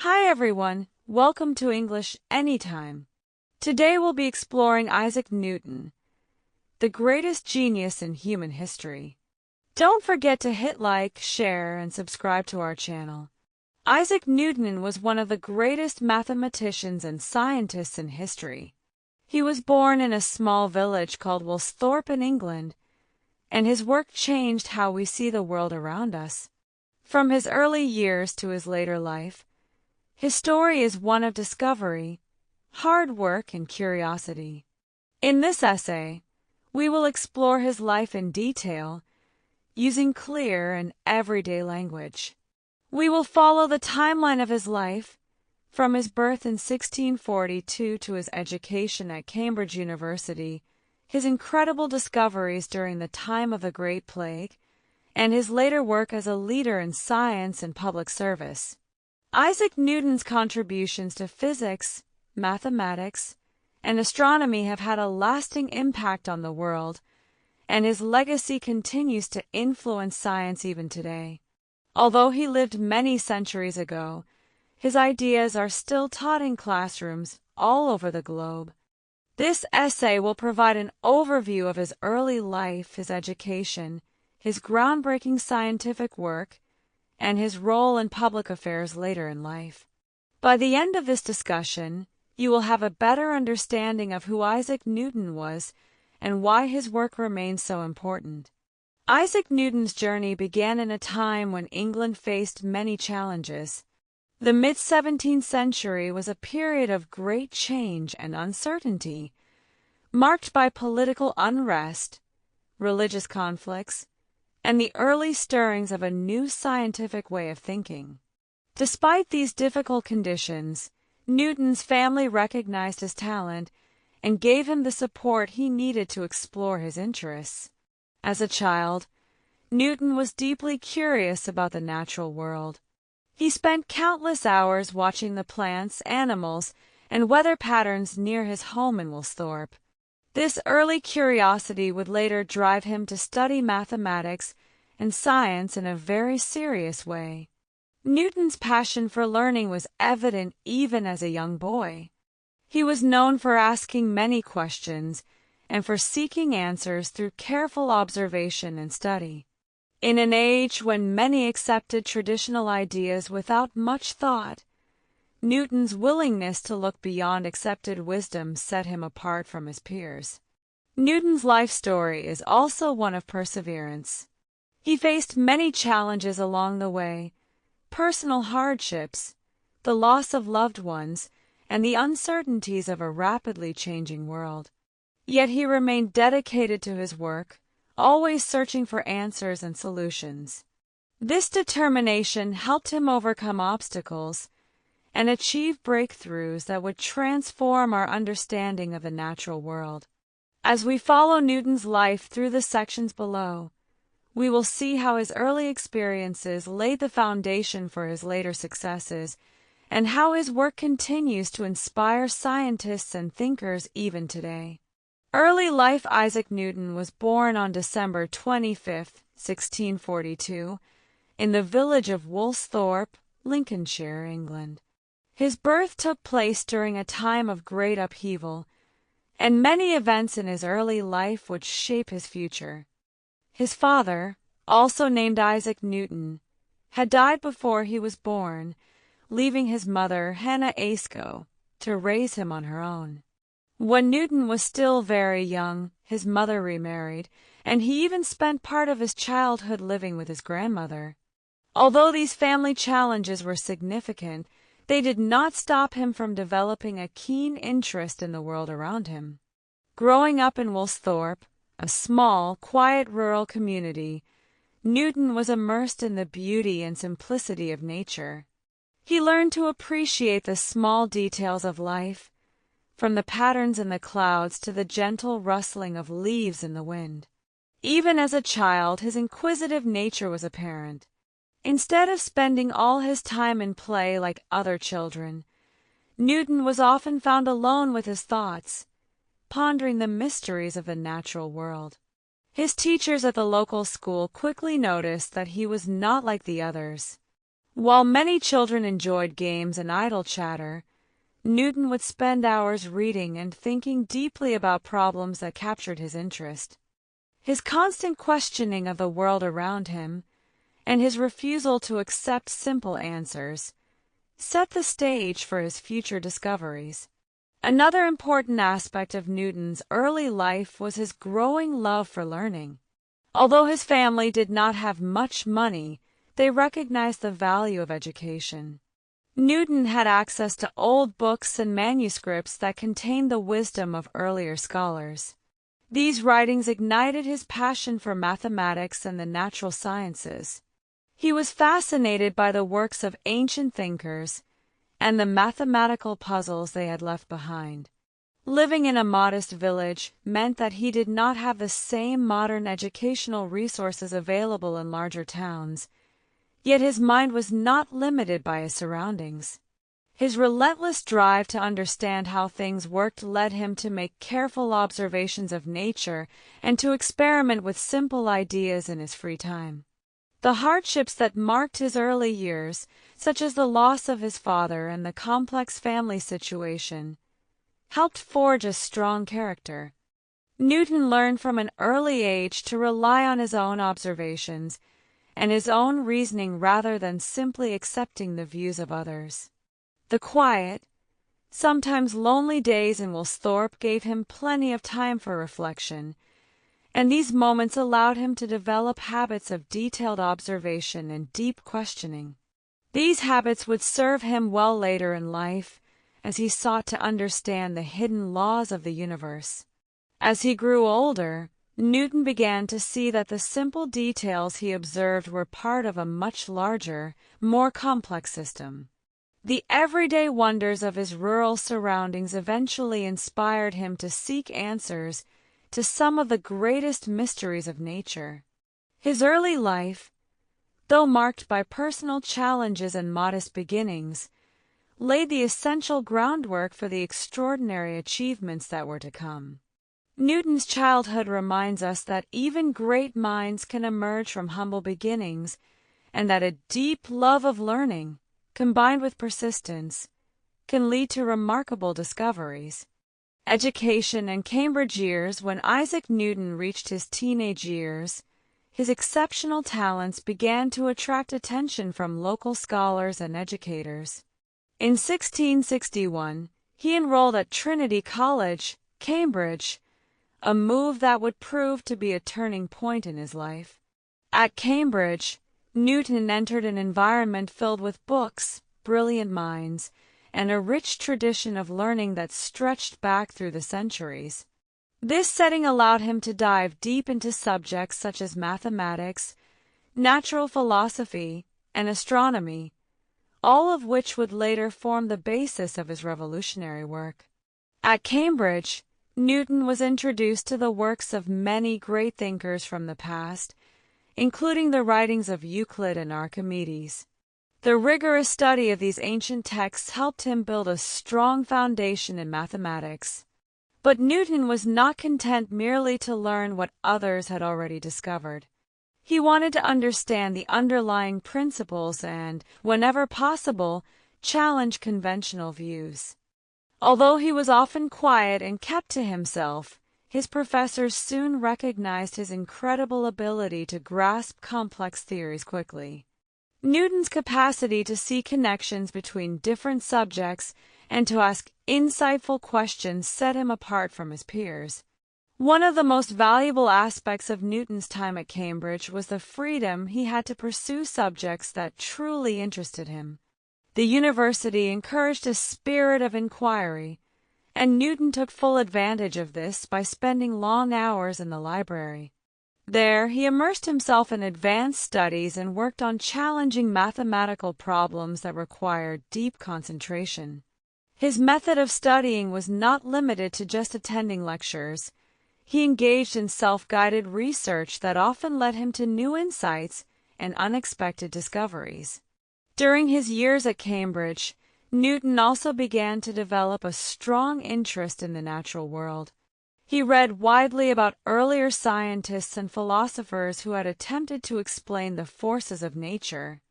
Hi everyone, welcome to English Anytime. Today we'll be exploring Isaac Newton, the greatest genius in human history. Don't forget to hit like, share, and subscribe to our channel. Isaac Newton was one of the greatest mathematicians and scientists in history. He was born in a small village called Woolsthorpe in England, and his work changed how we see the world around us. From his early years to his later life, his story is one of discovery, hard work, and curiosity. In this essay, we will explore his life in detail, using clear and everyday language. We will follow the timeline of his life, from his birth in 1642 to his education at Cambridge University, his incredible discoveries during the time of the Great Plague, and his later work as a leader in science and public service. Isaac Newton's contributions to physics, mathematics, and astronomy have had a lasting impact on the world, and his legacy continues to influence science even today. Although he lived many centuries ago, his ideas are still taught in classrooms all over the globe. This essay will provide an overview of his early life, his education, his groundbreaking scientific work, and his role in public affairs later in life. By the end of this discussion, you will have a better understanding of who Isaac Newton was and why his work remains so important. Isaac Newton's journey began in a time when England faced many challenges. The mid-17th century was a period of great change and uncertainty, marked by political unrest, religious conflicts, and the early stirrings of a new scientific way of thinking. Despite these difficult conditions, Newton's family recognized his talent and gave him the support he needed to explore his interests. As a child, Newton was deeply curious about the natural world. He spent countless hours watching the plants, animals, and weather patterns near his home in Woolsthorpe. This early curiosity would later drive him to study mathematics and science in a very serious way. Newton's passion for learning was evident even as a young boy. He was known for asking many questions and for seeking answers through careful observation and study. In an age when many accepted traditional ideas without much thought, Newton's willingness to look beyond accepted wisdom set him apart from his peers. Newton's life story is also one of perseverance. He faced many challenges along the way, personal hardships, the loss of loved ones, and the uncertainties of a rapidly changing world. Yet he remained dedicated to his work, always searching for answers and solutions. This determination helped him overcome obstacles and achieve breakthroughs that would transform our understanding of the natural world. As we follow Newton's life through the sections below, we will see how his early experiences laid the foundation for his later successes, and how his work continues to inspire scientists and thinkers even today. Early life. Isaac Newton was born on December 25, 1642, in the village of Woolsthorpe, Lincolnshire, England. His birth took place during a time of great upheaval, and many events in his early life would shape his future. His father, also named Isaac Newton, had died before he was born, leaving his mother, Hannah Ayscough, to raise him on her own. When Newton was still very young, his mother remarried, and he even spent part of his childhood living with his grandmother. Although these family challenges were significant, they did not stop him from developing a keen interest in the world around him. Growing up in Woolsthorpe, a small, quiet rural community, Newton was immersed in the beauty and simplicity of nature. He learned to appreciate the small details of life, from the patterns in the clouds to the gentle rustling of leaves in the wind. Even as a child, his inquisitive nature was apparent. Instead of spending all his time in play like other children, Newton was often found alone with his thoughts, pondering the mysteries of the natural world. His teachers at the local school quickly noticed that he was not like the others. While many children enjoyed games and idle chatter, Newton would spend hours reading and thinking deeply about problems that captured his interest. His constant questioning of the world around him, and his refusal to accept simple answers, set the stage for his future discoveries. Another important aspect of Newton's early life was his growing love for learning. Although his family did not have much money, they recognized the value of education. Newton had access to old books and manuscripts that contained the wisdom of earlier scholars. These writings ignited his passion for mathematics and the natural sciences. He was fascinated by the works of ancient thinkers and the mathematical puzzles they had left behind. Living in a modest village meant that he did not have the same modern educational resources available in larger towns, yet his mind was not limited by his surroundings. His relentless drive to understand how things worked led him to make careful observations of nature and to experiment with simple ideas in his free time. The hardships that marked his early years, such as the loss of his father and the complex family situation, helped forge a strong character. Newton learned from an early age to rely on his own observations and his own reasoning rather than simply accepting the views of others. The quiet, sometimes lonely days in Woolsthorpe gave him plenty of time for reflection, and these moments allowed him to develop habits of detailed observation and deep questioning. These habits would serve him well later in life, as he sought to understand the hidden laws of the universe. As he grew older, Newton began to see that the simple details he observed were part of a much larger, more complex system. The everyday wonders of his rural surroundings eventually inspired him to seek answers to some of the greatest mysteries of nature. His early life, though marked by personal challenges and modest beginnings, laid the essential groundwork for the extraordinary achievements that were to come. Newton's childhood reminds us that even great minds can emerge from humble beginnings, and that a deep love of learning, combined with persistence, can lead to remarkable discoveries. Education and Cambridge years. When Isaac Newton reached his teenage years, his exceptional talents began to attract attention from local scholars and educators. In 1661, he enrolled at Trinity College, Cambridge, a move that would prove to be a turning point in his life. At Cambridge, Newton entered an environment filled with books, brilliant minds, and a rich tradition of learning that stretched back through the centuries. This setting allowed him to dive deep into subjects such as mathematics, natural philosophy, and astronomy, all of which would later form the basis of his revolutionary work. At Cambridge, Newton was introduced to the works of many great thinkers from the past, including the writings of Euclid and Archimedes. The rigorous study of these ancient texts helped him build a strong foundation in mathematics. But Newton was not content merely to learn what others had already discovered. He wanted to understand the underlying principles and, whenever possible, challenge conventional views. Although he was often quiet and kept to himself, his professors soon recognized his incredible ability to grasp complex theories quickly. Newton's capacity to see connections between different subjects and to ask insightful questions set him apart from his peers. One of the most valuable aspects of Newton's time at Cambridge was the freedom he had to pursue subjects that truly interested him. The university encouraged a spirit of inquiry, and Newton took full advantage of this by spending long hours in the library. There, he immersed himself in advanced studies and worked on challenging mathematical problems that required deep concentration. His method of studying was not limited to just attending lectures. He engaged in self-guided research that often led him to new insights and unexpected discoveries. During his years at Cambridge, Newton also began to develop a strong interest in the natural world. He read widely about earlier scientists and philosophers who had attempted to explain the forces of nature.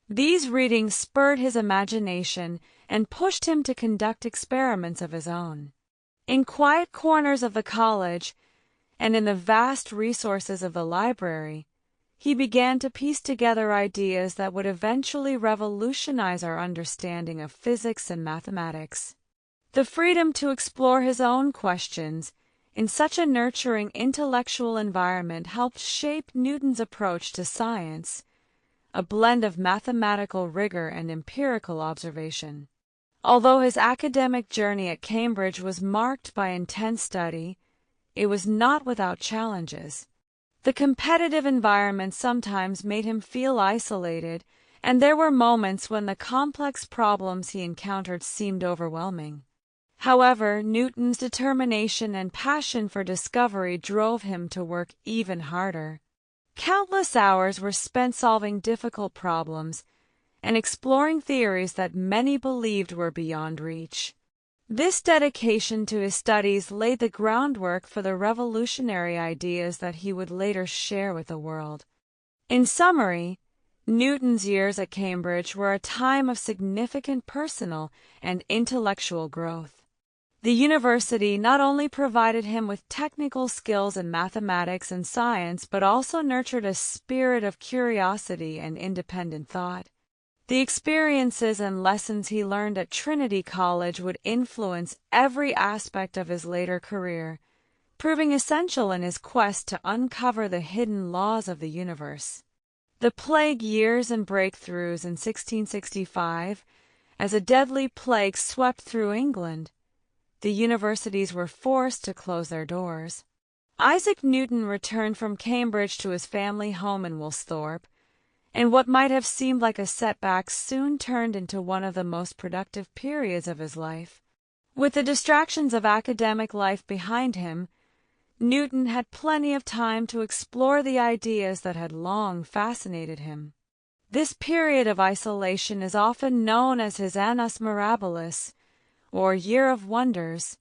These readings spurred his imagination and pushed him to conduct experiments of his own. In quiet corners of the college and in the vast resources of the library, he began to piece together ideas that would eventually revolutionize our understanding of physics and mathematics. The freedom to explore his own questions in such a nurturing intellectual environment helped shape Newton's approach to science, a blend of mathematical rigor and empirical observation. Although his academic journey at Cambridge was marked by intense study, it was not without challenges. The competitive environment sometimes made him feel isolated, and there were moments when the complex problems he encountered seemed overwhelming. However, Newton's determination and passion for discovery drove him to work even harder. Countless hours were spent solving difficult problems and exploring theories that many believed were beyond reach. This dedication to his studies laid the groundwork for the revolutionary ideas that he would later share with the world. In summary, Newton's years at Cambridge were a time of significant personal and intellectual growth. The university not only provided him with technical skills in mathematics and science, but also nurtured a spirit of curiosity and independent thought. The experiences and lessons he learned at Trinity College would influence every aspect of his later career, proving essential in his quest to uncover the hidden laws of the universe. The plague years and breakthroughs in 1665, as a deadly plague swept through England, the universities were forced to close their doors. Isaac Newton returned from Cambridge to his family home in Woolsthorpe, and what might have seemed like a setback soon turned into one of the most productive periods of his life. With the distractions of academic life behind him, Newton had plenty of time to explore the ideas that had long fascinated him. This period of isolation is often known as his Annus Mirabilis, or Year of Wonders,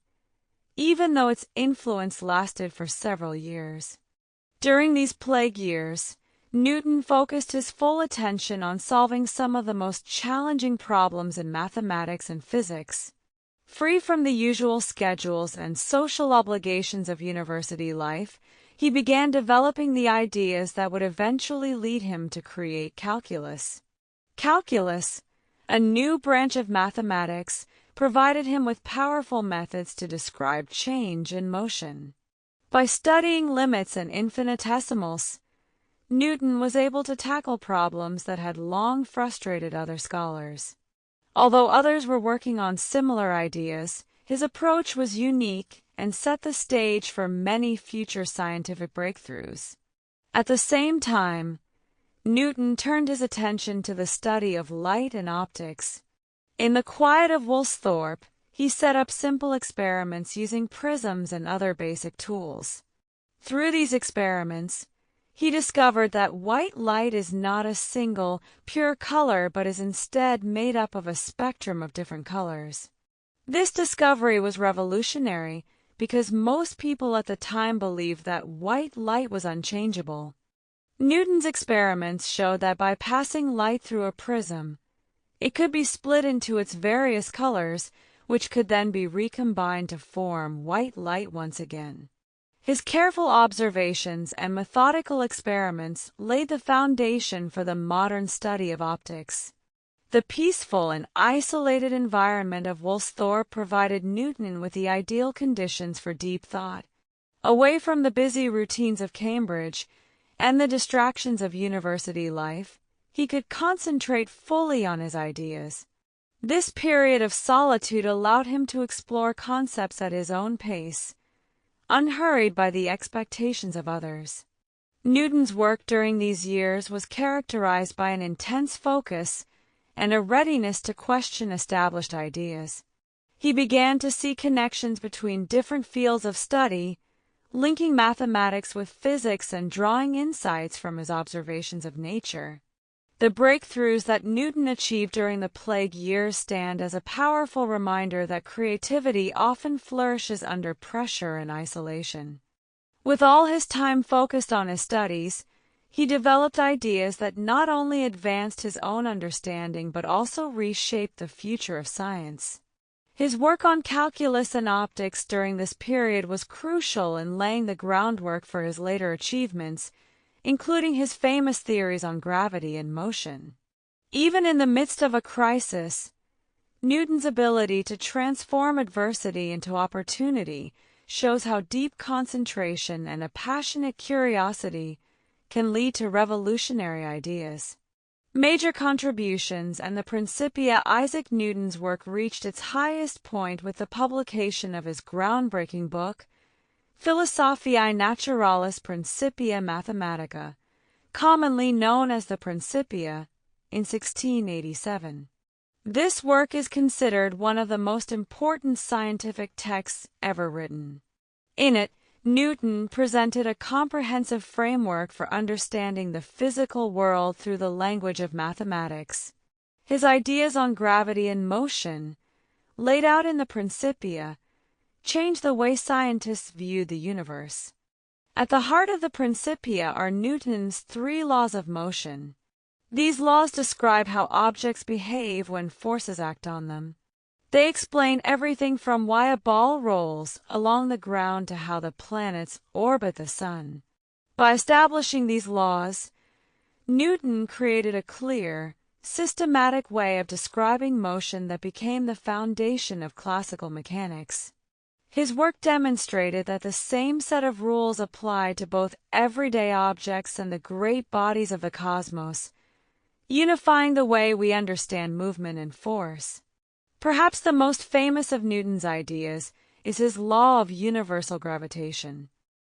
even though its influence lasted for several years. During these plague years, Newton focused his full attention on solving some of the most challenging problems in mathematics and physics. Free from the usual schedules and social obligations of university life, he began developing the ideas that would eventually lead him to create calculus. Calculus, a new branch of mathematics, provided him with powerful methods to describe change in motion. By studying limits and infinitesimals, Newton was able to tackle problems that had long frustrated other scholars. Although others were working on similar ideas, his approach was unique and set the stage for many future scientific breakthroughs. At the same time, Newton turned his attention to the study of light and optics. In the quiet of Woolsthorpe, he set up simple experiments using prisms and other basic tools. Through these experiments, he discovered that white light is not a single, pure color but is instead made up of a spectrum of different colors. This discovery was revolutionary because most people at the time believed that white light was unchangeable. Newton's experiments showed that by passing light through a prism, it could be split into its various colors, which could then be recombined to form white light once again. His careful observations and methodical experiments laid the foundation for the modern study of optics. The peaceful and isolated environment of Woolsthorpe provided Newton with the ideal conditions for deep thought. Away from the busy routines of Cambridge and the distractions of university life, he could concentrate fully on his ideas. This period of solitude allowed him to explore concepts at his own pace, unhurried by the expectations of others. Newton's work during these years was characterized by an intense focus and a readiness to question established ideas. He began to see connections between different fields of study, linking mathematics with physics and drawing insights from his observations of nature. The breakthroughs that Newton achieved during the plague years stand as a powerful reminder that creativity often flourishes under pressure and isolation. With all his time focused on his studies, He developed ideas that not only advanced his own understanding but also reshaped the future of science. His work on calculus and optics during this period was crucial in laying the groundwork for his later achievements, including his famous theories on gravity and motion. Even in the midst of a crisis, Newton's ability to transform adversity into opportunity shows how deep concentration and a passionate curiosity can lead to revolutionary ideas. Major contributions and the Principia. Isaac Newton's work reached its highest point with the publication of his groundbreaking book, Philosophiae Naturalis Principia Mathematica, commonly known as the Principia, in 1687. This work is considered one of the most important scientific texts ever written. In it, Newton presented a comprehensive framework for understanding the physical world through the language of mathematics. His ideas on gravity and motion, laid out in the Principia, changed the way scientists viewed the universe. At the heart of the Principia are Newton's 3 laws of motion. These laws describe how objects behave when forces act on them. They explain everything from why a ball rolls along the ground to how the planets orbit the sun. By establishing these laws, Newton created a clear, systematic way of describing motion that became the foundation of classical mechanics. His work demonstrated that the same set of rules applied to both everyday objects and the great bodies of the cosmos, unifying the way we understand movement and force. Perhaps the most famous of Newton's ideas is his law of universal gravitation.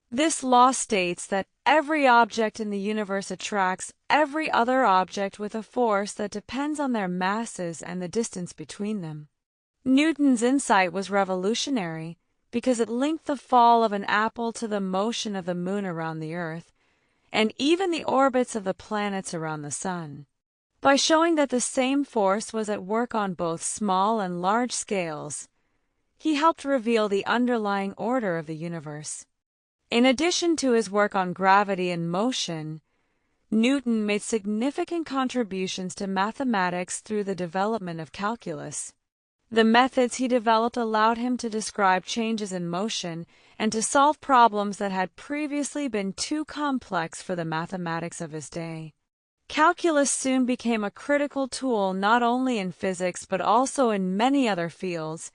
This law states that every object in the universe attracts every other object with a force that depends on their masses and the distance between them. Newton's insight was revolutionary because it linked the fall of an apple to the motion of the moon around the Earth, and even the orbits of the planets around the sun. By showing that the same force was at work on both small and large scales, he helped reveal the underlying order of the universe. In addition to his work on gravity and motion, Newton made significant contributions to mathematics through the development of calculus. The methods he developed allowed him to describe changes in motion and to solve problems that had previously been too complex for the mathematics of his day. Calculus soon became a critical tool not only in physics but also in many other fields,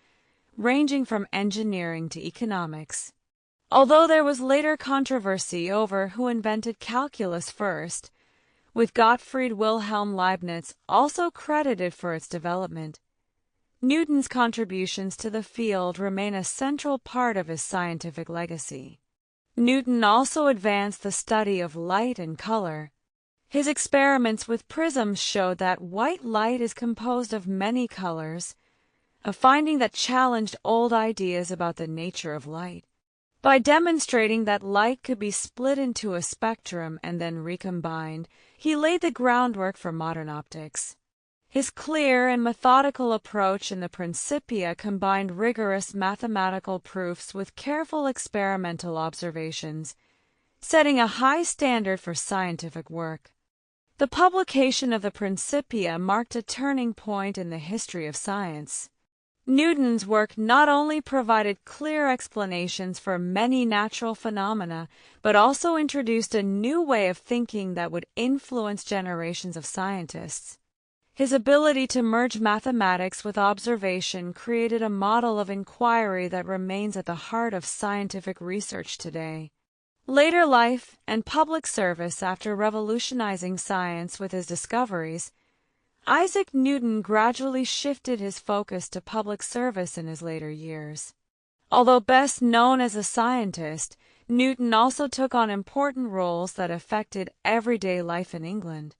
ranging from engineering to economics. Although there was later controversy over who invented calculus first, with Gottfried Wilhelm Leibniz also credited for its development, Newton's contributions to the field remain a central part of his scientific legacy. Newton also advanced the study of light and color. His experiments with prisms showed that white light is composed of many colors, a finding that challenged old ideas about the nature of light. By demonstrating that light could be split into a spectrum and then recombined, he laid the groundwork for modern optics. His clear and methodical approach in the Principia combined rigorous mathematical proofs with careful experimental observations, setting a high standard for scientific work. The publication of the Principia marked a turning point in the history of science. Newton's work not only provided clear explanations for many natural phenomena, but also introduced a new way of thinking that would influence generations of scientists. His ability to merge mathematics with observation created a model of inquiry that remains at the heart of scientific research today. Later life and public service. After revolutionizing science with his discoveries, Isaac Newton gradually shifted his focus to public service in his later years. Although best known as a scientist, Newton also took on important roles that affected everyday life in England.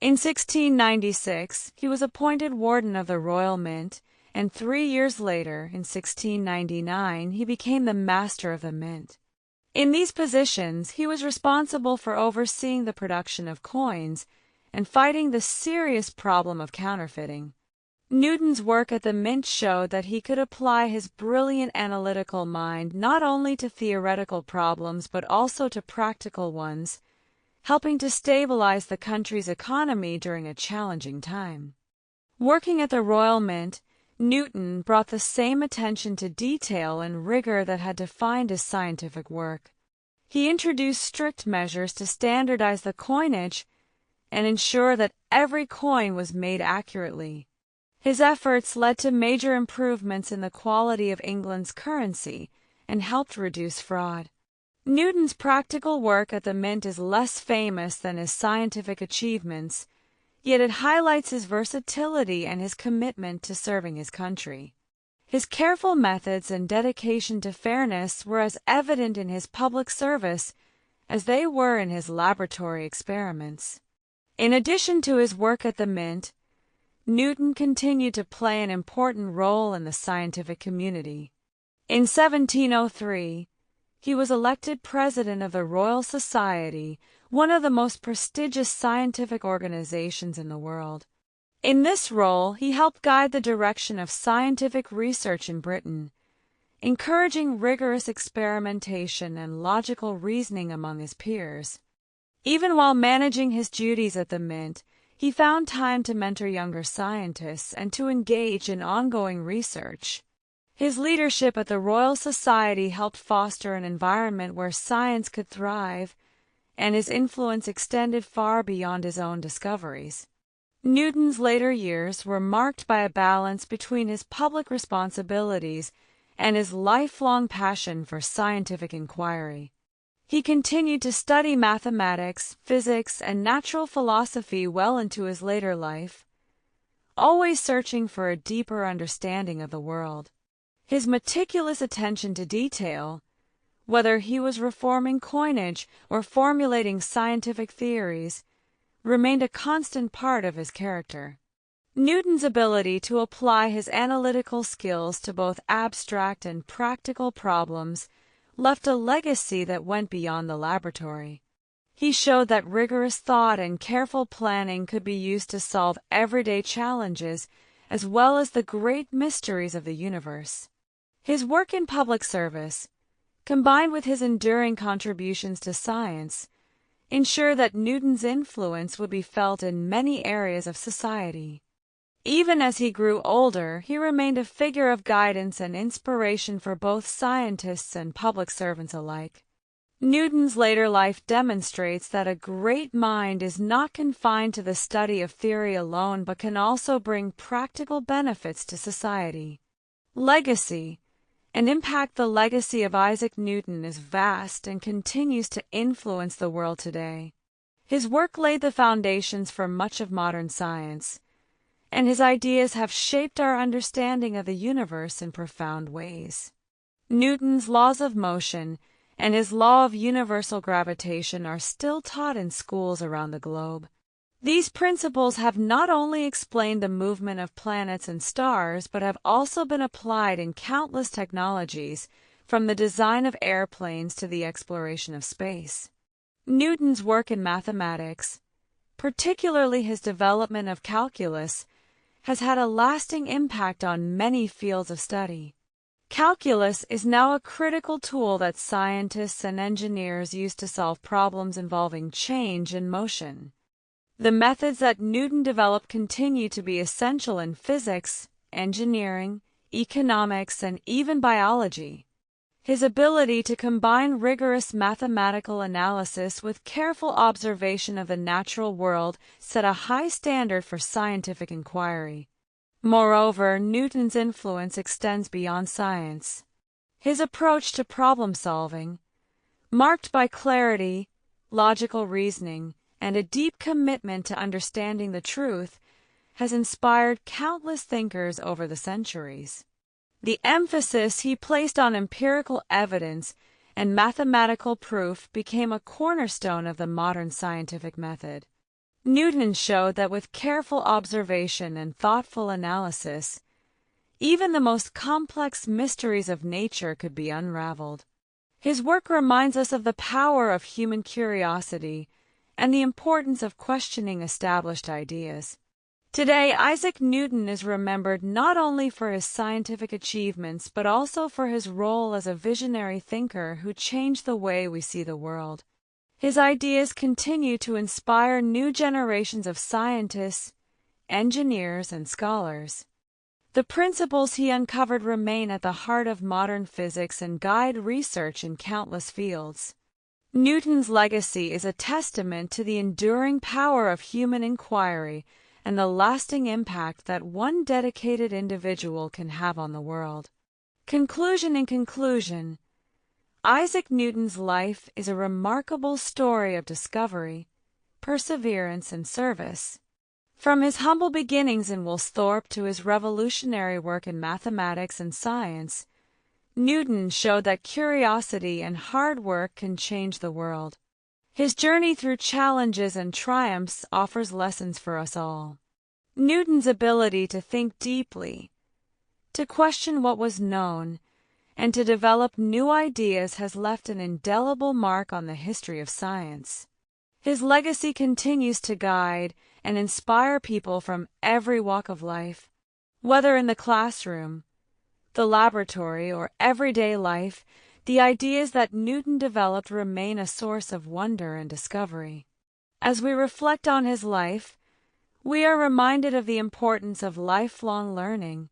In 1696, he was appointed Warden of the Royal Mint, and 3 years later, in 1699, he became the Master of the Mint. In these positions, he was responsible for overseeing the production of coins and fighting the serious problem of counterfeiting. Newton's work at the Mint showed that he could apply his brilliant analytical mind not only to theoretical problems but also to practical ones, helping to stabilize the country's economy during a challenging time. Working at the Royal Mint, Newton brought the same attention to detail and rigor that had defined his scientific work. He introduced strict measures to standardize the coinage and ensure that every coin was made accurately. His efforts led to major improvements in the quality of England's currency and helped reduce fraud. Newton's practical work at the Mint is less famous than his scientific achievements, yet it highlights his versatility and his commitment to serving his country. His careful methods and dedication to fairness were as evident in his public service as they were in his laboratory experiments. In addition to his work at the Mint, Newton continued to play an important role in the scientific community. In 1703, he was elected president of the Royal Society, one of the most prestigious scientific organizations in the world. In this role, he helped guide the direction of scientific research in Britain, encouraging rigorous experimentation and logical reasoning among his peers. Even while managing his duties at the Mint, he found time to mentor younger scientists and to engage in ongoing research. His leadership at the Royal Society helped foster an environment where science could thrive, and his influence extended far beyond his own discoveries. Newton's later years were marked by a balance between his public responsibilities and his lifelong passion for scientific inquiry. He continued to study mathematics, physics, and natural philosophy well into his later life, always searching for a deeper understanding of the world. His meticulous attention to detail, whether he was reforming coinage or formulating scientific theories, remained a constant part of his character. Newton's ability to apply his analytical skills to both abstract and practical problems left a legacy that went beyond the laboratory. He showed that rigorous thought and careful planning could be used to solve everyday challenges as well as the great mysteries of the universe. His work in public service, combined with his enduring contributions to science, ensured that Newton's influence would be felt in many areas of society. Even as he grew older, he remained a figure of guidance and inspiration for both scientists and public servants alike. Newton's later life demonstrates that a great mind is not confined to the study of theory alone but can also bring practical benefits to society. Legacy and impact. The legacy of Isaac Newton is vast and continues to influence the world today. His work laid the foundations for much of modern science, and his ideas have shaped our understanding of the universe in profound ways. Newton's laws of motion and his law of universal gravitation are still taught in schools around the globe. These principles have not only explained the movement of planets and stars, but have also been applied in countless technologies, from the design of airplanes to the exploration of space. Newton's work in mathematics, particularly his development of calculus, has had a lasting impact on many fields of study. Calculus is now a critical tool that scientists and engineers use to solve problems involving change and motion. The methods that Newton developed continue to be essential in physics, engineering, economics, and even biology. His ability to combine rigorous mathematical analysis with careful observation of the natural world set a high standard for scientific inquiry. Moreover, Newton's influence extends beyond science. His approach to problem-solving, marked by clarity, logical reasoning, and a deep commitment to understanding the truth, has inspired countless thinkers over the centuries. The emphasis he placed on empirical evidence and mathematical proof became a cornerstone of the modern scientific method. Newton showed that with careful observation and thoughtful analysis, even the most complex mysteries of nature could be unraveled. His work reminds us of the power of human curiosity and the importance of questioning established ideas. Today, Isaac Newton is remembered not only for his scientific achievements but also for his role as a visionary thinker who changed the way we see the world. His ideas continue to inspire new generations of scientists, engineers, and scholars. The principles he uncovered remain at the heart of modern physics and guide research in countless fields. Newton's legacy is a testament to the enduring power of human inquiry and the lasting impact that one dedicated individual can have on the world. Conclusion. In conclusion, Isaac Newton's life is a remarkable story of discovery, perseverance, and service. From his humble beginnings in Woolsthorpe to his revolutionary work in mathematics and science, Newton showed that curiosity and hard work can change the world. His journey through challenges and triumphs offers lessons for us all. Newton's ability to think deeply, to question what was known, and to develop new ideas has left an indelible mark on the history of science. His legacy continues to guide and inspire people from every walk of life. Whether in the classroom, the laboratory, or everyday life, the ideas that Newton developed remain a source of wonder and discovery. As we reflect on his life, we are reminded of the importance of lifelong learning,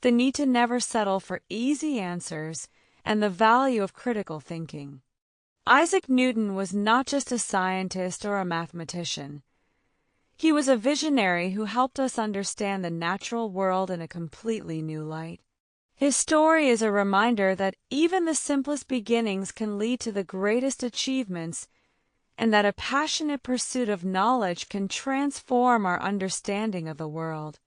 the need to never settle for easy answers, and the value of critical thinking. Isaac Newton was not just a scientist or a mathematician. He was a visionary who helped us understand the natural world in a completely new light. His story is a reminder that even the simplest beginnings can lead to the greatest achievements, and that a passionate pursuit of knowledge can transform our understanding of the world.